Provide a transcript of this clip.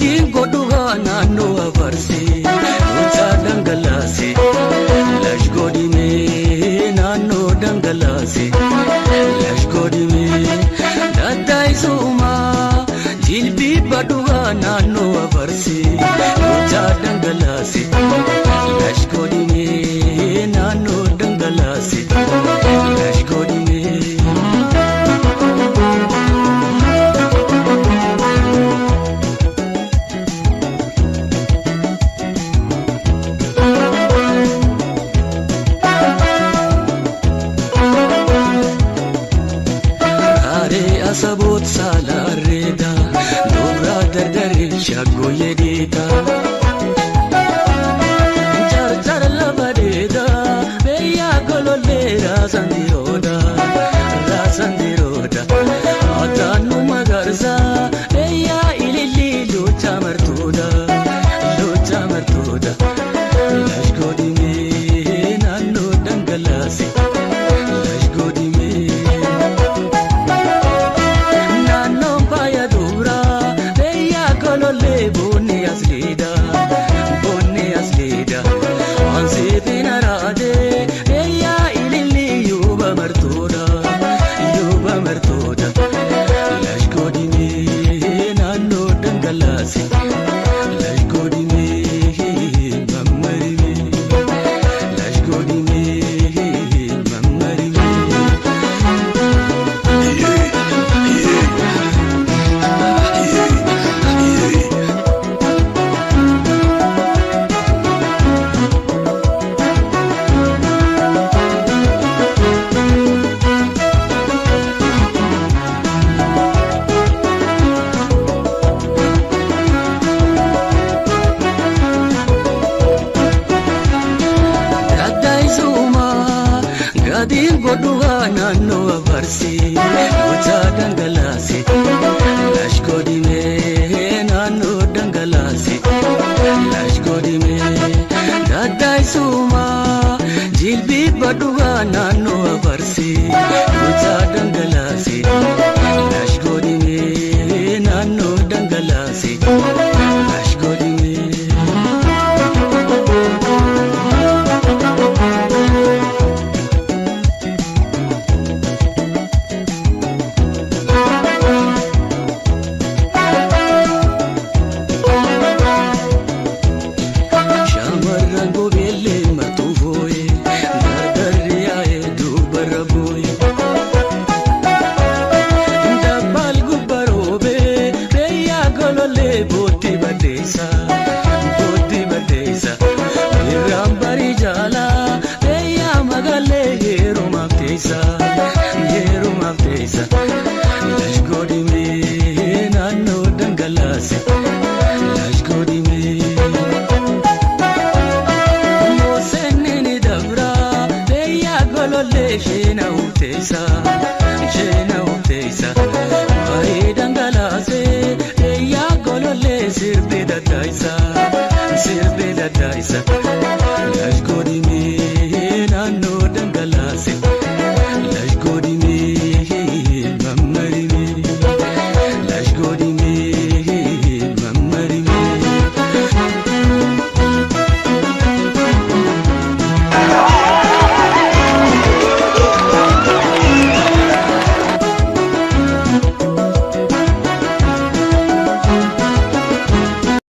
Gadin goduga nano avarsi ucha dangalasi lash godime nano dangalasi lash godime dadai suma jilbi baduga nano avarsi ucha dangalasi lash godime nano dangalasi lash godime Sabot salareda dobra dardare shago yedita jar jar labadeda beya gololera sandiroda atanu magarza beya ilili lucha martuda lash godime nano dangalasi lash godime Bonni aslida anse binarade eya ilili yuba martoda lash godime nano dangalasi lash godime mamarime lash godime mamarime Gadin goduga nano avarsi ucha dangalasi lash godime nano dangalasi lash godime dadai suma jilbi baduga nano avarsi ucha dangalasi lash godime nano dangalasi lash godime Boti badesa Rambari jala Beya magale Yeru maftesa Lash godime Nano dangalasi Lash godime Mosenini dabra Beya golole Shena uftesa Mari dangalase Beya golole Sirbi dadaisa